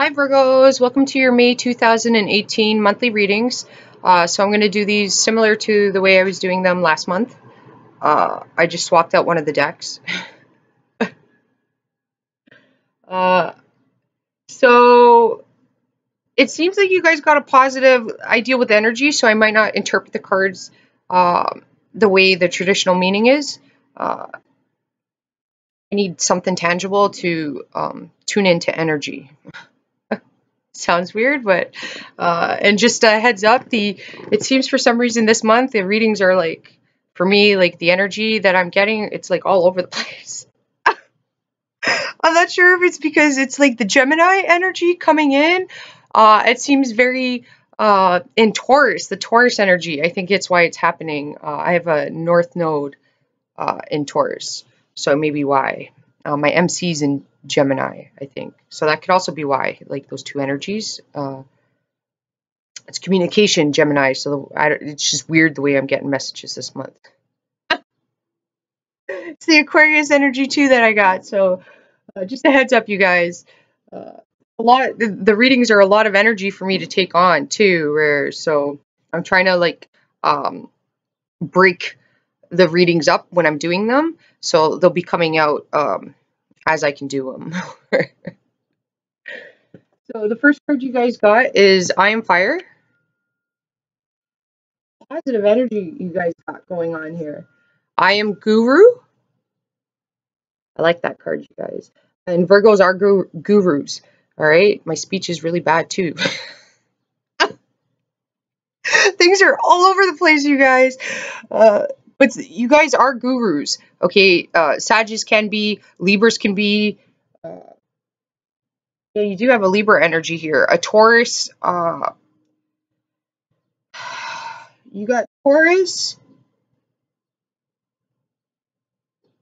Hi Virgos, welcome to your May 2018 monthly readings. So I'm going to do these similar to the way I was doing them last month. I just swapped out one of the decks. So it seems like you guys got a positive idea with energy, so I might not interpret the cards the way the traditional meaning is. I need something tangible to tune into energy. Sounds weird, but and just a heads up, it seems for some reason this month the readings are like, for me, like the energy that I'm getting, it's like all over the place. I'm not sure if it's because it's like the Gemini energy coming in. It seems very in Taurus, the Taurus energy. I think it's why it's happening. I have a North Node in Taurus, so maybe why. My MC's in Gemini, I think. So that could also be why, like those two energies. It's communication, Gemini, so it's just weird the way I'm getting messages this month. It's the Aquarius energy too that I got, so just a heads up, you guys. The readings are a lot of energy for me to take on too, so I'm trying to like break the readings up when I'm doing them, so they'll be coming out as I can do them. So the first card you guys got is I Am Fire. Positive energy you guys got going on here. I Am Guru. I like that card, you guys. And Virgos are gurus. All right. My speech is really bad too. Things are all over the place, you guys. But you guys are gurus. Okay. Sagittarius can be. Libras can be. Yeah, you do have a Libra energy here. A Taurus. You got Taurus,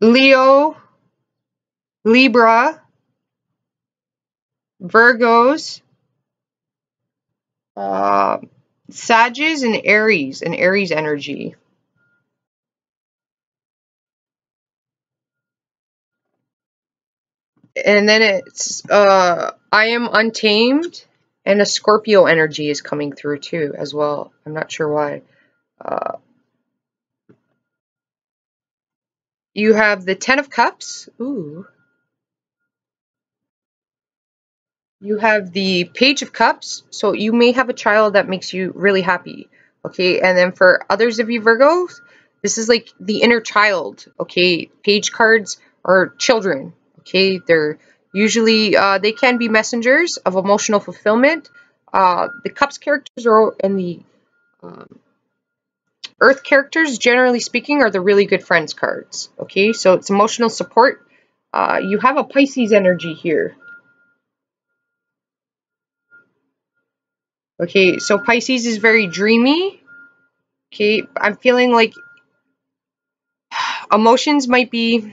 Leo, Libra, Virgos, Sagittarius, and Aries energy. And then it's I Am Untamed, and a Scorpio energy is coming through too as well. I'm not sure why. You have the Ten of Cups. Ooh. You have the Page of Cups. So you may have a child that makes you really happy. Okay. And then for others of you Virgos, this is like the inner child. Okay. Page cards are children. Okay. They're usually, they can be messengers of emotional fulfillment. The Cups characters are, and the Earth characters, generally speaking, are the really good friends cards. Okay. So it's emotional support. You have a Pisces energy here. Okay, so Pisces is very dreamy. Okay, I'm feeling like emotions might be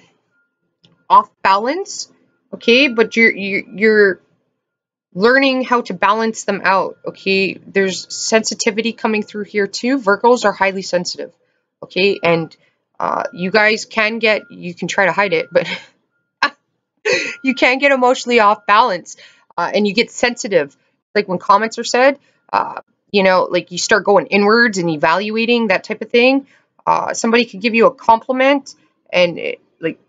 off balance. Okay, but you're learning how to balance them out. Okay, there's sensitivity coming through here too. Virgos are highly sensitive. Okay, and you guys can try to hide it, but you can get emotionally off balance, and you get sensitive. Like when comments are said, you know, like you start going inwards and evaluating that type of thing. Somebody could give you a compliment and like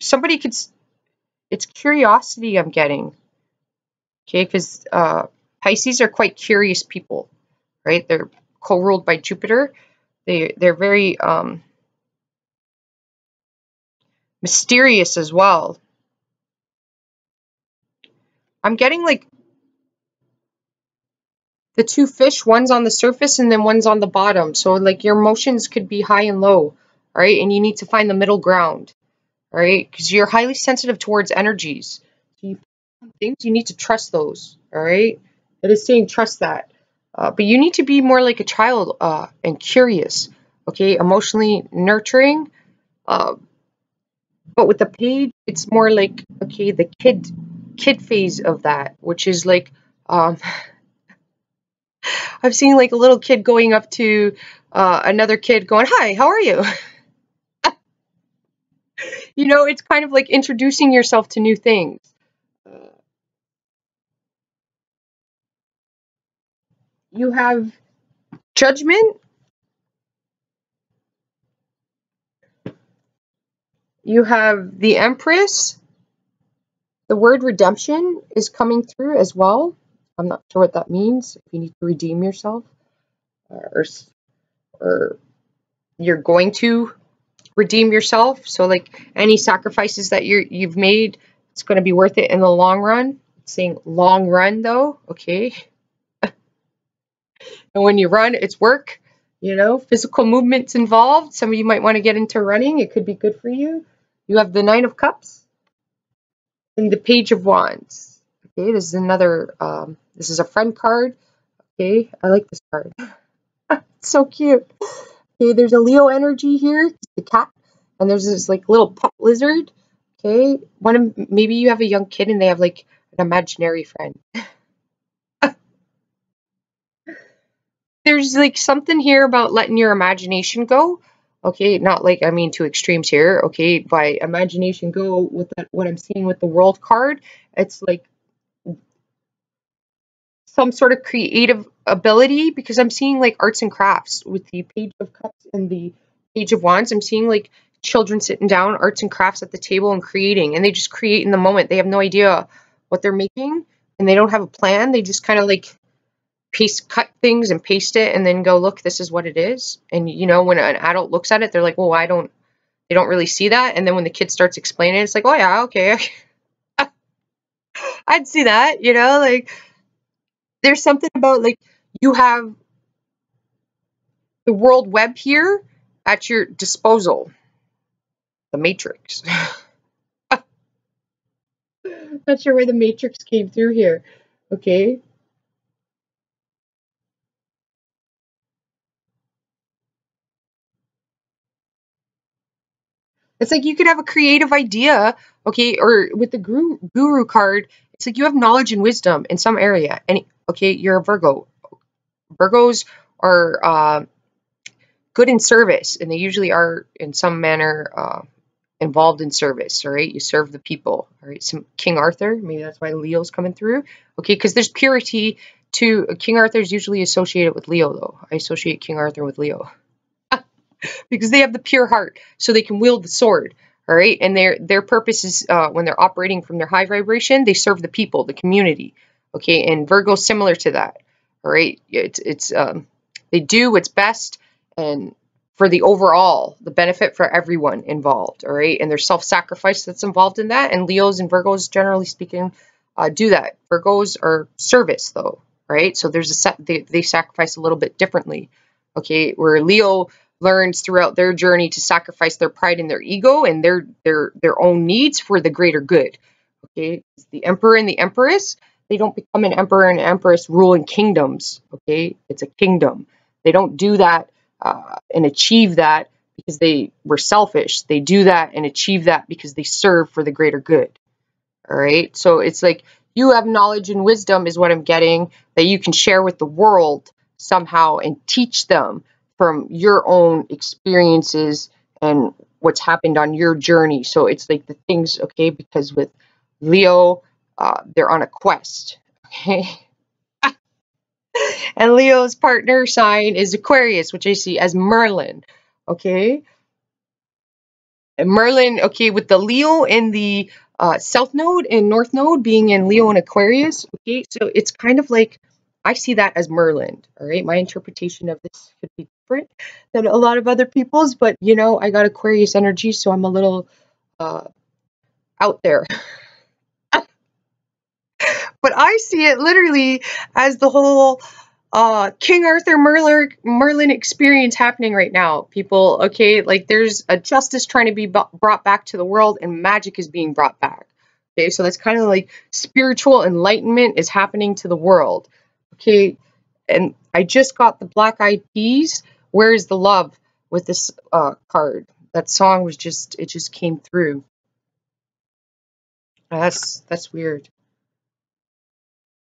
somebody could, it's curiosity I'm getting. Okay, because Pisces are quite curious people, right? They're co-ruled by Jupiter. They're very mysterious as well. I'm getting like the two fish, one's on the surface and then one's on the bottom. So like your emotions could be high and low, right? And you need to find the middle ground, right? Because you're highly sensitive towards energies. So you things, you need to trust those, all right? It is saying trust that. But you need to be more like a child and curious, okay? Emotionally nurturing. But with the page, it's more like, okay, the kid phase of that, which is like, I've seen like a little kid going up to another kid going, hi, how are you? You know, it's kind of like introducing yourself to new things. You have Judgment. You have the Empress. The word redemption is coming through as well. I'm not sure what that means. If you need to redeem yourself, or or you're going to redeem yourself. So like any sacrifices that you've made, it's going to be worth it in the long run. It's saying long run though, okay? And when you run, it's work. You know, physical movements involved. Some of you might want to get into running. It could be good for you. You have the Nine of Cups and the Page of Wands. Okay, this is another, this is a friend card. Okay, I like this card. It's so cute. Okay, there's a Leo energy here, the cat, and there's this like little pup lizard. Okay, maybe you have a young kid and they have like an imaginary friend. There's like something here about letting your imagination go. Okay, not like, I mean, to extremes here. Okay, by imagination go with that, what I'm seeing with the World card, it's like some sort of creative ability, because I'm seeing like arts and crafts with the Page of Cups and the Page of Wands. I'm seeing like children sitting down, arts and crafts at the table and creating, and they just create in the moment. They have no idea what they're making and they don't have a plan. They just kind of like cut things and paste it and then go, look, this is what it is. And you know, when an adult looks at it, they're like, well, they don't really see that. And then when the kid starts explaining it, it's like, oh yeah, okay. I'd see that, you know, like there's something about like you have the World Web here at your disposal. The Matrix. Not sure where the Matrix came through here. Okay. It's like you could have a creative idea, okay, or with the guru card, it's like you have knowledge and wisdom in some area. And okay, you're a Virgo. Virgos are good in service, and they usually are in some manner involved in service. All right, you serve the people. All right, some King Arthur, maybe that's why Leo's coming through. Okay, because there's purity to King Arthur is usually associated with Leo, though. I associate King Arthur with Leo because they have the pure heart, so they can wield the sword. All right, and their purpose is when they're operating from their high vibration, they serve the people, the community. Okay, and Virgo's similar to that. All right, it's they do what's best and for the overall, the benefit for everyone involved. All right, and there's self-sacrifice that's involved in that. And Leos and Virgos, generally speaking, do that. Virgos are service, though. Right, so there's they sacrifice a little bit differently. Okay, where Leo learns throughout their journey to sacrifice their pride and their ego and their own needs for the greater good. Okay, the Emperor and the Empress, they don't become an emperor and an empress ruling kingdoms. Okay, it's a kingdom. They don't do that and achieve that because they were selfish. They do that and achieve that because they serve for the greater good. All right, so it's like you have knowledge and wisdom is what I'm getting that you can share with the world somehow and teach them from your own experiences and what's happened on your journey. So it's like the things, okay, because with Leo, they're on a quest, okay? And Leo's partner sign is Aquarius, which I see as Merlin, okay? And Merlin, okay, with the Leo in the South Node and North Node being in Leo and Aquarius, okay? So it's kind of like, I see that as Merlin, all right? My interpretation of this could be different than a lot of other people's, but, you know, I got Aquarius energy, so I'm a little out there. But I see it literally as the whole King Arthur Merlin experience happening right now, people. Okay, like there's a justice trying to be brought back to the world, and magic is being brought back. Okay, so that's kind of like spiritual enlightenment is happening to the world. Okay, and I just got the Black Eyed Peas. Where is the love with this card? That song was just, it just came through. That's weird.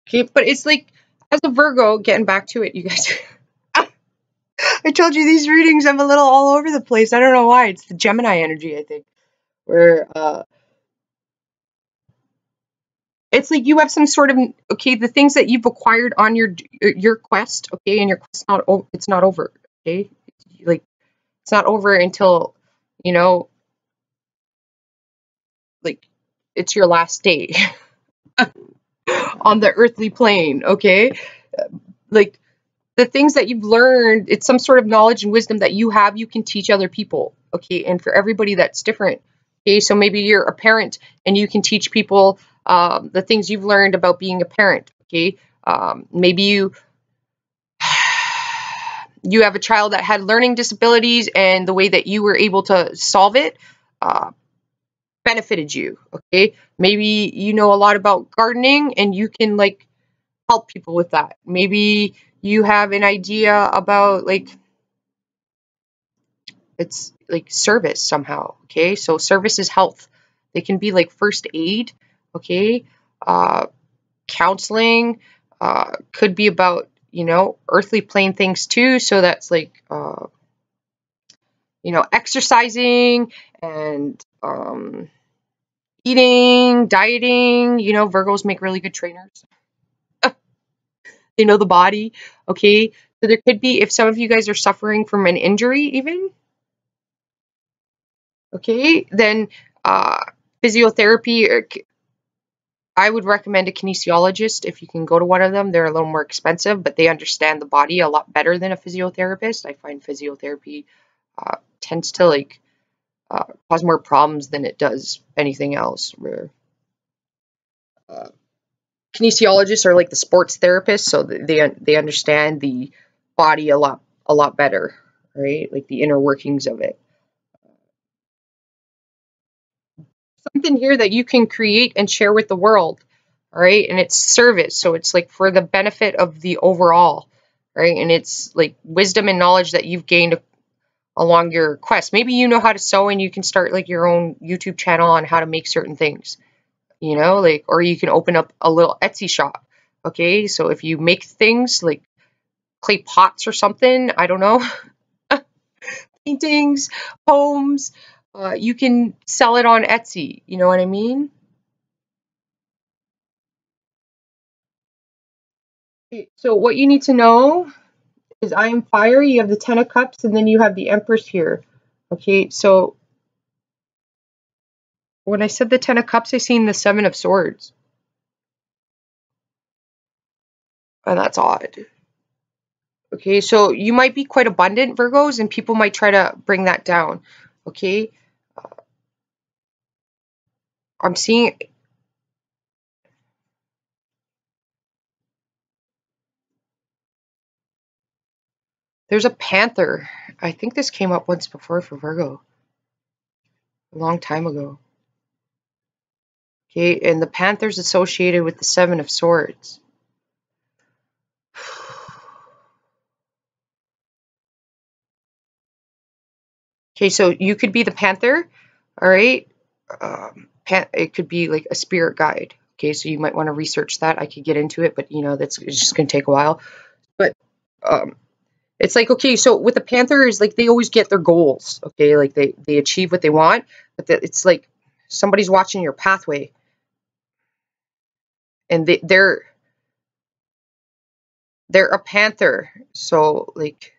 Okay, but it's like, as a Virgo, getting back to it, you guys. I told you these readings, I'm a little all over the place. I don't know why. It's the Gemini energy, I think. where it's like you have some sort of, okay, the things that you've acquired on your quest, okay, and your quest it's not over, okay, like it's not over until, you know, like it's your last day on the earthly plane, okay, like the things that you've learned, it's some sort of knowledge and wisdom that you have, you can teach other people, okay, and for everybody that's different, okay, so maybe you're a parent and you can teach people the things you've learned about being a parent, okay, maybe you have a child that had learning disabilities and the way that you were able to solve it uh, benefited you, okay, maybe you know a lot about gardening and you can like help people with that, maybe you have an idea about like it's like service somehow, okay, so service is health, they can be like first aid, okay, uh, counseling, could be about, you know, earthly plane things too, so that's like you know, exercising and eating, dieting, you know, Virgos make really good trainers, they know the body, okay, so there could be, if some of you guys are suffering from an injury even, okay, then uh, physiotherapy, I would recommend a kinesiologist if you can go to one of them. They're a little more expensive, but they understand the body a lot better than a physiotherapist. I find physiotherapy tends to like cause more problems than it does anything else. Where uh, kinesiologists are like the sports therapists, so they understand the body a lot better, right? Like the inner workings of it. Something here that you can create and share with the world, all right, and it's service, so it's like for the benefit of the overall, right, and it's like wisdom and knowledge that you've gained along your quest. Maybe you know how to sew and you can start like your own YouTube channel on how to make certain things, you know, like, or you can open up a little Etsy shop, okay, so if you make things like clay pots or something, I don't know, paintings, poems, you can sell it on Etsy, you know what I mean? Okay, so what you need to know is I am fire, you have the 10 of cups, and then you have the empress here. Okay, so when I said the 10 of cups, I seen the 7 of swords. And that's odd. Okay, so you might be quite abundant, Virgos, and people might try to bring that down. Okay, I'm seeing, there's a panther. I think this came up once before for Virgo, a long time ago. Okay, and the panther's associated with the 7 of swords. Okay, so you could be the panther, all right? It could be like a spirit guide. Okay, so you might want to research that. I could get into it, but you know it's just going to take a while. But um, it's like, okay, so with the panther is like they always get their goals. Okay, like they achieve what they want, but it's like somebody's watching your pathway, and they're a panther. So like,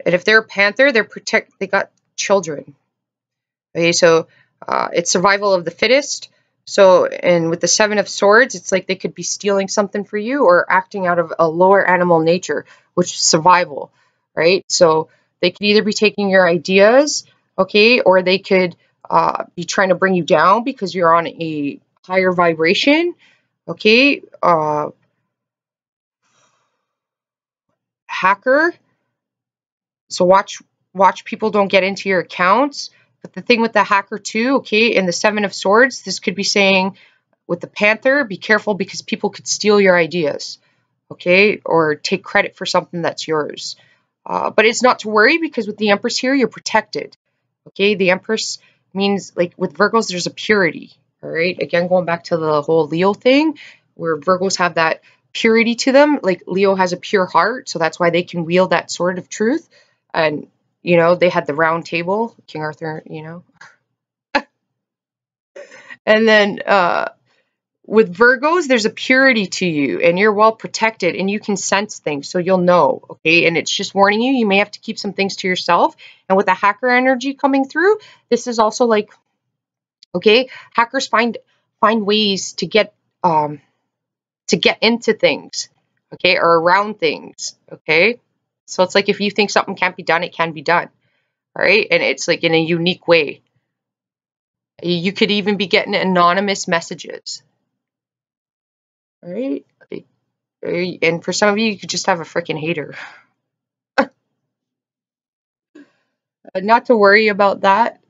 and if they're a panther, they got children. Okay, so it's survival of the fittest. So, and with the 7 of swords, it's like they could be stealing something for you or acting out of a lower animal nature, which is survival, right? So they could either be taking your ideas, okay, or they could be trying to bring you down because you're on a higher vibration, okay? Hacker. So watch people don't get into your accounts. But the thing with the hacker too, okay, and the 7 of swords, this could be saying with the panther, be careful because people could steal your ideas, okay, or take credit for something that's yours. But it's not to worry because with the empress here, you're protected, okay? The empress means like with Virgos, there's a purity, all right? Again, going back to the whole Leo thing, where Virgos have that purity to them, like Leo has a pure heart, so that's why they can wield that sword of truth. And You know, they had the round table, King Arthur, you know. And then with Virgos, there's a purity to you and you're well protected and you can sense things, so you'll know, okay? And it's just warning you, you may have to keep some things to yourself. And with the hacker energy coming through, this is also like, okay, hackers find ways to get into things, okay, or around things, okay? So it's like if you think something can't be done, it can be done, all right? And it's like in a unique way. You could even be getting anonymous messages, all right? And for some of you, you could just have a freaking hater. Not to worry about that,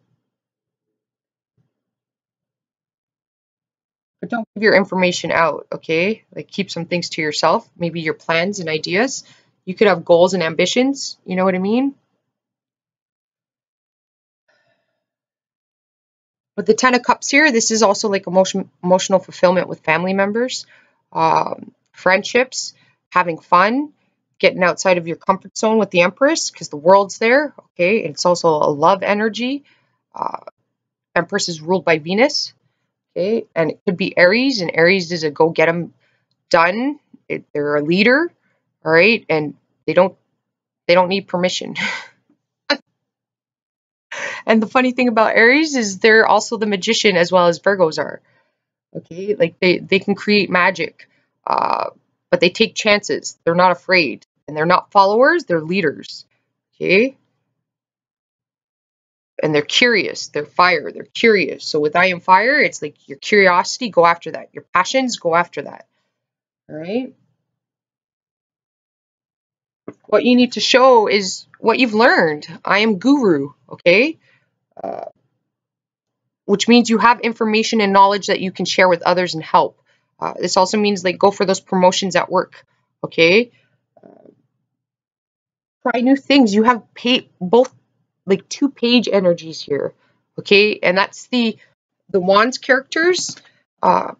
but don't give your information out, okay? Like keep some things to yourself, maybe your plans and ideas. You could have goals and ambitions, you know what I mean? With the Ten of Cups here, this is also like emotional fulfillment with family members, friendships, having fun, getting outside of your comfort zone with the Empress because the world's there, okay? And it's also a love energy. Uh, Empress is ruled by Venus, okay? And it could be Aries, and Aries is a go get them done. They're a leader, all right? And they don't need permission. And the funny thing about Aries is they're also the magician as well as Virgos are. Okay, like they can create magic, uh, but they take chances. They're not afraid, and they're not followers. They're leaders. Okay, and they're curious. They're fire. They're curious. So with I am fire, it's like your curiosity, go after that. Your passions, go after that. All right. What you need to show is what you've learned. I am guru. Okay. Uh, which means you have information and knowledge that you can share with others and help. This also means like go for those promotions at work. Okay. Try new things. You have both like two page energies here, okay? And that's the wands characters, uh,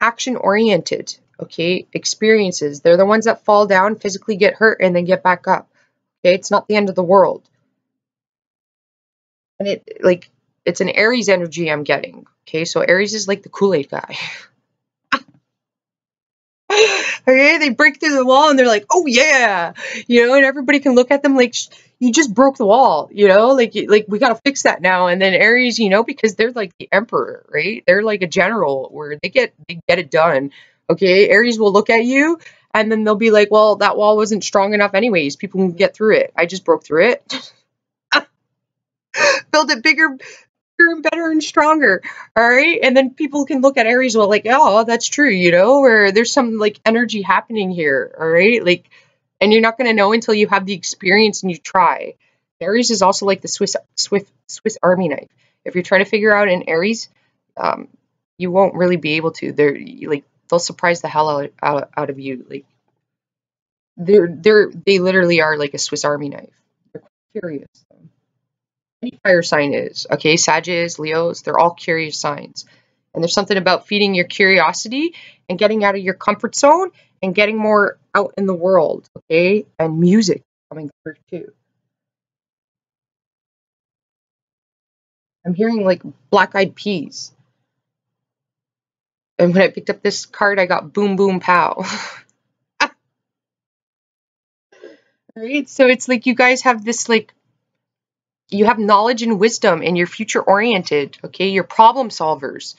action oriented, okay? Experiences. They're the ones that fall down, physically get hurt, and then get back up. Okay, it's not the end of the world. And it's an Aries energy I'm getting. Okay, so Aries is like the Kool-Aid guy. Okay, they break through the wall and they're like, oh yeah, you know, and everybody can look at them like, you just broke the wall, you know, like we got to fix that now. And then Aries, you know, because they're like the emperor, right? They're like a general where they get it done. Okay, Aries will look at you and then they'll be like, well, that wall wasn't strong enough anyways. People can get through it. I just broke through it. Build it bigger, and better and stronger. All right. And then people can look at Aries well, like, oh, that's true, you know, where there's some like energy happening here. All right. Like, and you're not going to know until you have the experience and you try. Aries is also like the Swiss Army knife. If you're trying to figure out an Aries, you won't really be able to. They'll surprise the hell out of you. Like they literally are like a Swiss Army knife. They're curious. Any fire sign is, okay? Sagittarius, Leos, they're all curious signs. And there's something about feeding your curiosity and getting out of your comfort zone and getting more out in the world, okay? And music coming through too. I'm hearing like Black Eyed Peas. And when I picked up this card, I got Boom Boom Pow. Right? So it's like you guys have this like, you have knowledge and wisdom and you're future oriented, okay? You're problem solvers.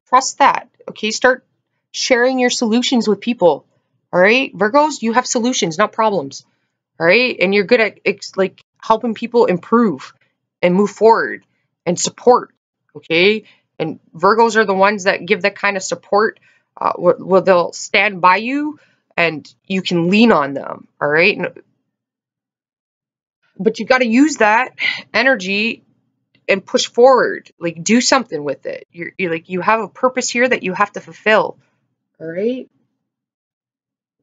Trust that, okay? Start sharing your solutions with people, all right? Virgos, you have solutions, not problems, all right? And you're good at like helping people improve and move forward and support, okay? And Virgos are the ones that give that kind of support, where they'll stand by you and you can lean on them, all right? But you got to use that energy and push forward, like do something with it. You're like, you have a purpose here that you have to fulfill, all right?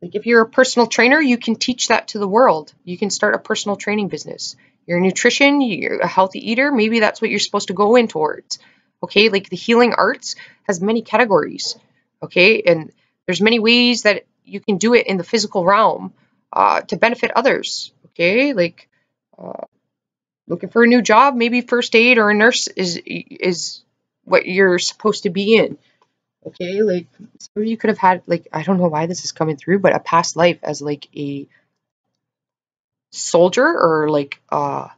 Like if you're a personal trainer, you can teach that to the world. You can start a personal training business. You're a nutrition, you're a healthy eater, maybe that's what you're supposed to go in towards, okay? Like the healing arts has many categories, okay? And there's many ways that you can do it in the physical realm to benefit others, okay? Like looking for a new job, maybe first aid or a nurse is what you're supposed to be in. Okay, like some of you could have had like I don't know why this is coming through, but a past life as like a soldier or like a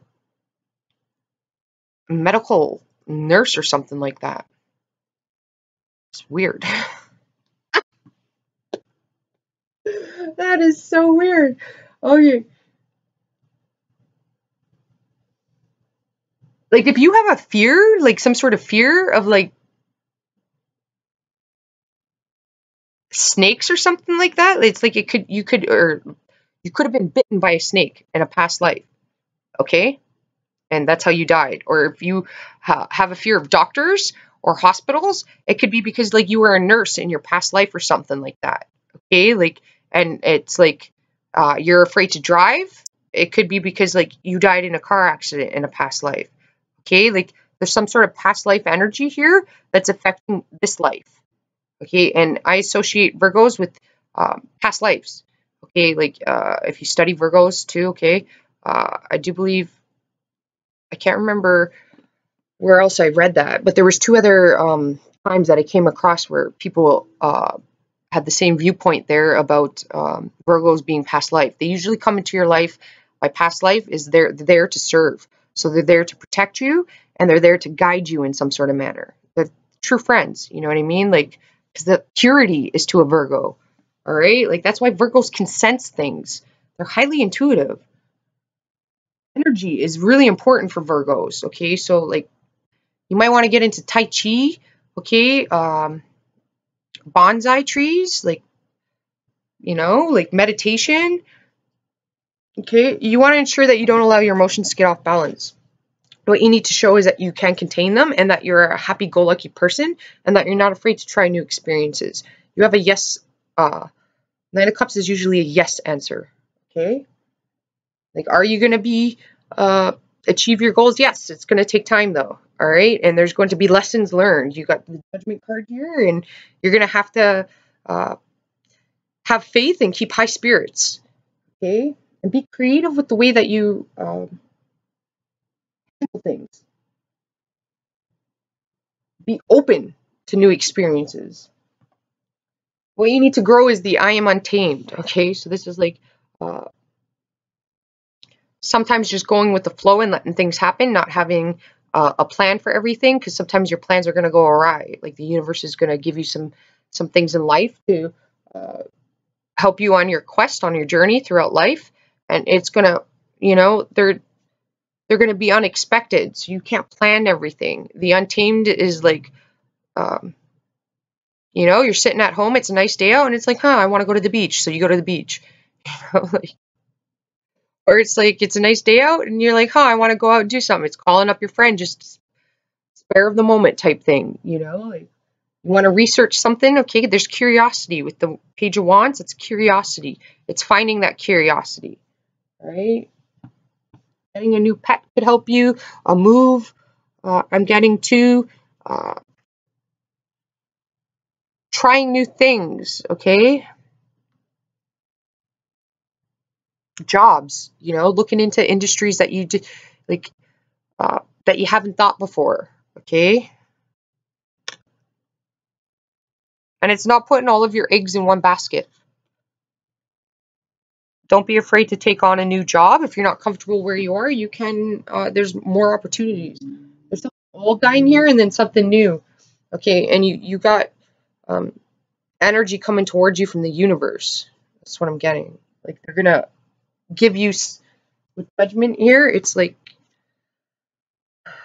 medical nurse or something like that. It's weird. That is so weird. Okay. Like if you have a fear, like some sort of fear of like snakes or something like that, it's like you could have been bitten by a snake in a past life. Okay? And that's how you died. Or if you have a fear of doctors or hospitals, it could be because like you were a nurse in your past life or something like that. Okay, like and it's like you're afraid to drive. It could be because like you died in a car accident in a past life. Okay, like there's some sort of past life energy here that's affecting this life. Okay, and I associate Virgos with past lives. Okay, like if you study Virgos too. Okay, I do believe I can't remember where else I read that, but there was two other times that I came across where people had the same viewpoint there about Virgos being past life. They usually come into your life by past life is they're there to serve. So they're there to protect you and they're there to guide you in some sort of manner. They're true friends, you know what I mean? Like, because the purity is to a Virgo, all right? Like, that's why Virgos can sense things. They're highly intuitive. Energy is really important for Virgos, okay? So, like, you might want to get into Tai Chi, okay? Bonsai trees, like, like meditation, okay? You want to ensure that you don't allow your emotions to get off balance. What you need to show is that you can contain them and that you're a happy-go-lucky person and that you're not afraid to try new experiences. You have a yes. Nine of Cups is usually a yes answer, okay? Like, are you going to be achieve your goals? Yes, it's going to take time though. All right, and there's going to be lessons learned. You got the Judgment card here, and you're going to have to have faith and keep high spirits. Okay, and be creative with the way that you handle things. Be open to new experiences. What you need to grow is the I am untamed. Okay, so this is like uh, sometimes just going with the flow and letting things happen, not having a plan for everything, because sometimes your plans are going to go awry. Like the universe is going to give you some things in life to help you on your quest, on your journey throughout life, and it's going to, they're going to be unexpected. So you can't plan everything. The untamed is like, um, you're sitting at home. It's a nice day out, and it's like, I want to go to the beach. So you go to the beach. Like, or it's like it's a nice day out, and you're like, I want to go out and do something. It's calling up your friend, just spare of the moment type thing. Like you want to research something. Okay, there's curiosity with the Page of Wands. It's curiosity. It's finding that curiosity. Right. Getting a new pet could help you. A move. I'm getting to trying new things. Okay. Jobs. Looking into industries that you like that you haven't thought before. Okay. And it's not putting all of your eggs in one basket. Don't be afraid to take on a new job. If you're not comfortable where you are, you can, there's more opportunities. There's something old dying here and then something new. Okay, and you got energy coming towards you from the universe. That's what I'm getting. Like they're going to give you, with Judgment here, it's like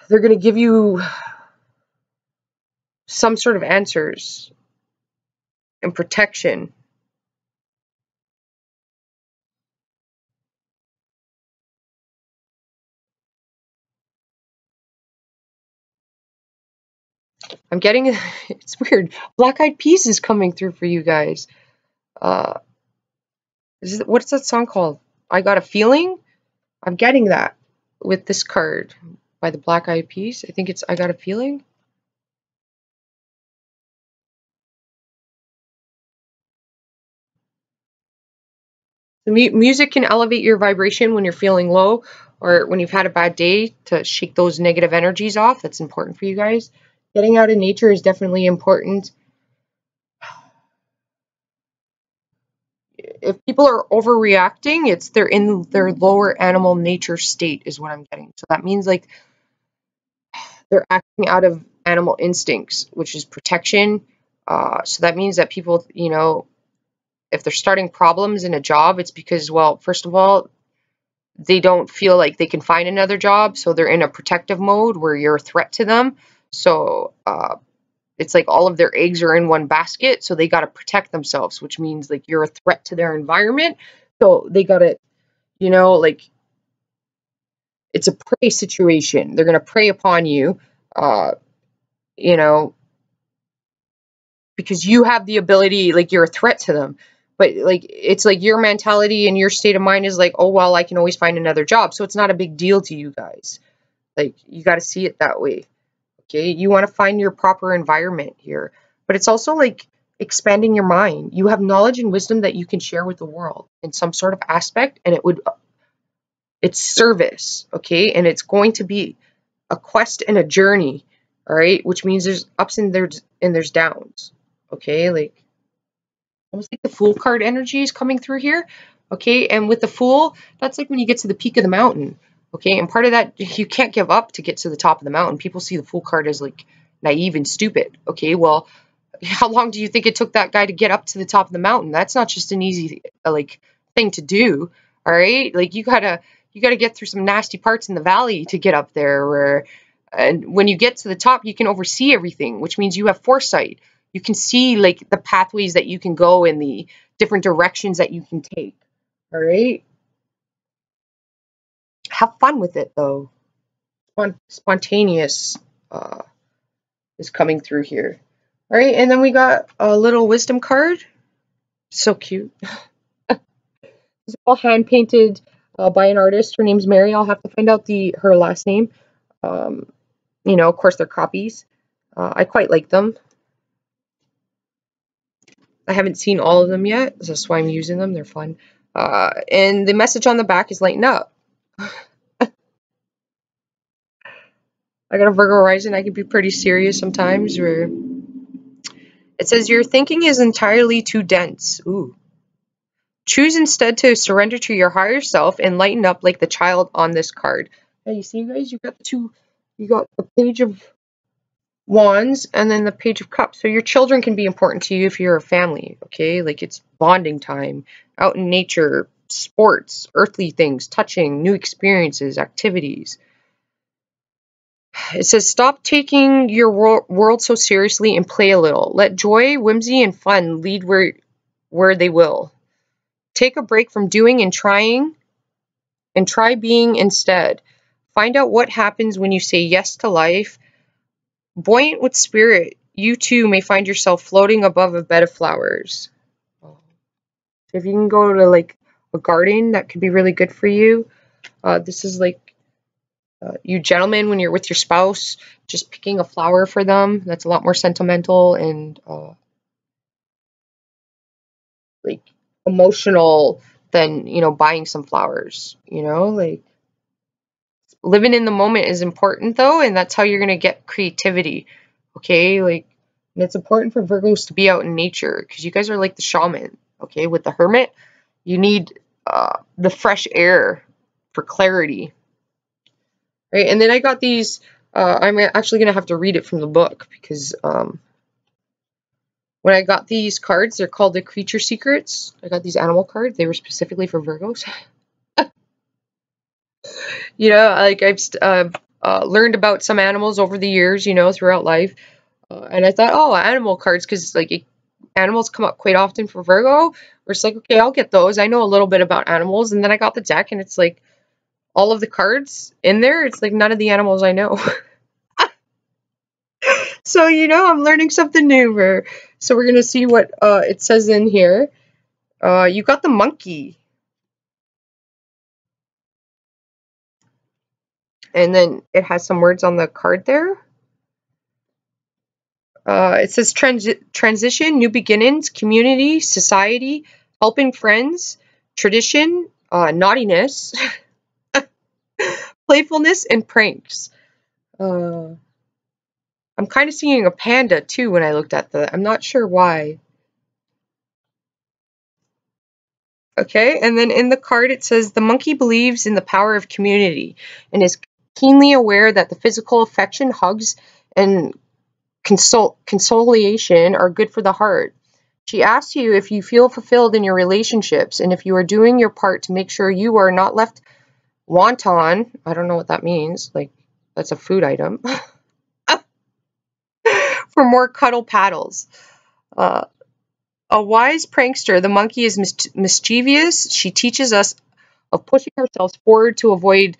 they're going to give you some sort of answers and protection. I'm getting, it's weird. Black Eyed Peas is coming through for you guys. Uh, what's that song called? I Got a Feeling? I'm getting that with this card by the Black Eyed Peas. I think it's I Got a Feeling. The music can elevate your vibration when you're feeling low, or when you've had a bad day, to shake those negative energies off. That's important for you guys. Getting out in nature is definitely important. If people are overreacting, they're in their lower animal nature state is what I'm getting. So that means like they're acting out of animal instincts, which is protection. So that means that people, if they're starting problems in a job, it's because, well, first of all, they don't feel like they can find another job, so they're in a protective mode where you're a threat to them. So it's like all of their eggs are in one basket, so they got to protect themselves, which means like you're a threat to their environment. So they got to, like it's a prey situation. They're going to prey upon you, you know, because you have the ability, like you're a threat to them. But like it's like your mentality and your state of mind is like, oh, well, I can always find another job. So it's not a big deal to you guys. Like you got to see it that way. Okay, you want to find your proper environment here. But it's also like expanding your mind. You have knowledge and wisdom that you can share with the world in some sort of aspect, and it's service, okay? And it's going to be a quest and a journey, all right? Which means there's ups and there's downs, okay? Like almost like the Fool card energy is coming through here, okay? And with the Fool, that's like when you get to the peak of the mountain, okay? And part of that, you can't give up to get to the top of the mountain. People see the Fool card as like naive and stupid, okay? Well, how long do you think it took that guy to get up to the top of the mountain? That's not just an easy like thing to do, all right? Like you gotta get through some nasty parts in the valley to get up there. And when you get to the top, you can oversee everything, which means you have foresight. You can see like the pathways that you can go and the different directions that you can take. All right. Have fun with it though. Spontaneous is coming through here. All right. And then we got a little wisdom card. So cute. It's all hand painted by an artist. Her name's Mary. I'll have to find out her last name. Of course, they're copies. I quite like them. I haven't seen all of them yet. That's why I'm using them. They're fun. And the message on the back is lighten up. I got a Virgo rising. I can be pretty serious sometimes. Where it says your thinking is entirely too dense. Ooh. Choose instead to surrender to your higher self and lighten up like the child on this card. Now you see, guys, you got the Page of Wands and then the Page of Cups. So your children can be important to you if you're a family, okay? Like it's bonding time, out in nature, sports, earthly things, touching, new experiences, activities. It says stop taking your world so seriously and play a little. Let joy, whimsy, and fun lead where they will. Take a break from doing and trying and try being instead. Find out what happens when you say yes to life. Buoyant with spirit, you too may find yourself floating above a bed of flowers. So if you can go to like a garden, that could be really good for you. This is like you gentlemen, when you're with your spouse, just picking a flower for them. That's a lot more sentimental and like emotional than, buying some flowers, like living in the moment is important though. And that's how you're going to get creativity. Okay. Like, and it's important for Virgos to be out in nature because you guys are like the shaman. Okay. With the Hermit, you need the fresh air for clarity. Right. And then I got these, I'm actually going to have to read it from the book because, when I got these cards, they're called the Creature Secrets. I got these animal cards. They were specifically for Virgos. Like I've learned about some animals over the years, throughout life. And I thought, oh, animal cards, because like animals come up quite often for Virgo. Where it's like, okay, I'll get those. I know a little bit about animals. And then I got the deck, and it's like all of the cards in there. It's like none of the animals I know. So, I'm learning something new. So we're going to see what it says in here. You got the monkey. And then it has some words on the card there. It says transition, new beginnings, community, society, helping friends, tradition, naughtiness. Playfulness and pranks. I'm kind of seeing a panda too when I looked at I'm not sure why. Okay, and then in the card it says the monkey believes in the power of community and is keenly aware that the physical affection, hugs, and consolation are good for the heart. She asks you if you feel fulfilled in your relationships and if you are doing your part to make sure you are not left wanton. I don't know what that means. Like, that's a food item. For more cuddle paddles. Uh, a wise prankster, the monkey is mischievous. She teaches us of pushing ourselves forward to avoid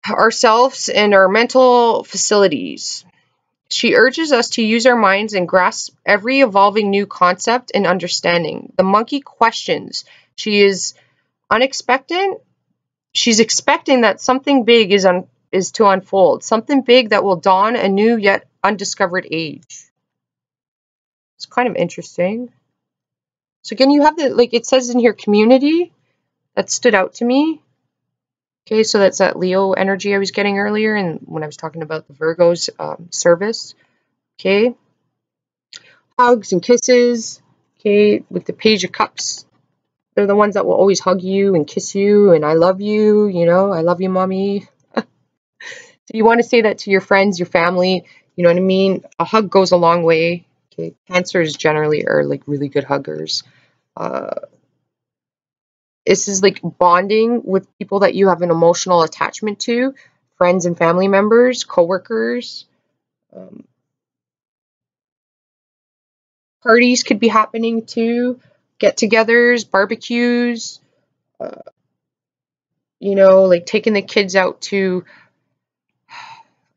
ourselves and our mental facilities. She urges us to use our minds and grasp every evolving new concept and understanding. The monkey questions. She is unexpected. She's expecting that something big is to unfold, something big that will dawn a new yet undiscovered age. It's kind of interesting. So again, you have it says in here, community. That stood out to me. Okay, so that's that Leo energy I was getting earlier, and when I was talking about the Virgo's service. Okay, hugs and kisses. Okay, with the Page of Cups, they're the ones that will always hug you and kiss you, and I love you. I love you, mommy. So you want to say that to your friends, your family. You know what I mean? A hug goes a long way. Okay, Cancers generally are like really good huggers. This is like bonding with people that you have an emotional attachment to, friends and family members, coworkers. Parties could be happening too, get-togethers, barbecues. Like taking the kids out to.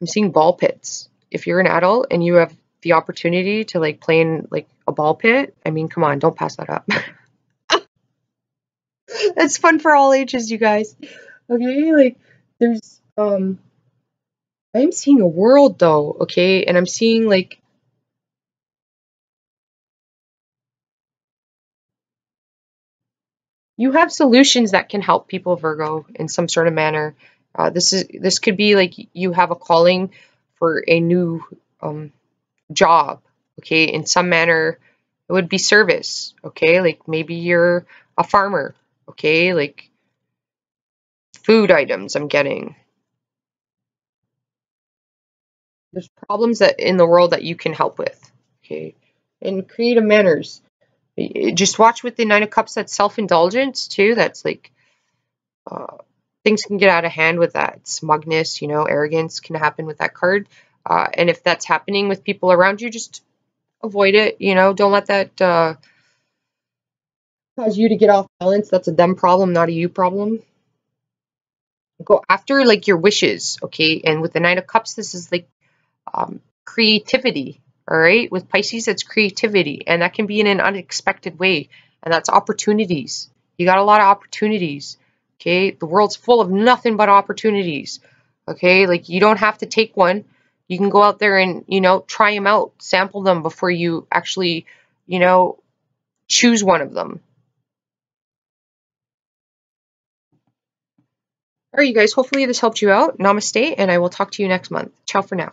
I'm seeing ball pits. If you're an adult and you have the opportunity to like play in like a ball pit, I mean, come on, don't pass that up. That's fun for all ages, you guys. Okay, like there's I'm seeing a world though, okay, and I'm seeing like you have solutions that can help people, Virgo, in some sort of manner. This could be like you have a calling for a new job, okay, in some manner. It would be service, okay, like maybe you're a farmer, okay, like food items I'm getting. There's problems that in the world that you can help with, okay, and creative manners. Just watch with the Nine of Cups, that's self-indulgence too. That's like things can get out of hand with that. Smugness, arrogance can happen with that card. And if that's happening with people around you, just avoid it. Don't let that cause you to get off balance. That's a them problem, not a you problem. Go after like your wishes, okay? And with the Nine of Cups, this is like creativity, all right? With Pisces, it's creativity, and that can be in an unexpected way, and that's opportunities. You got a lot of opportunities, okay? The world's full of nothing but opportunities, okay? Like, you don't have to take one. You can go out there and, try them out, sample them before you actually, choose one of them. All right, you guys, hopefully this helped you out. Namaste, and I will talk to you next month. Ciao for now.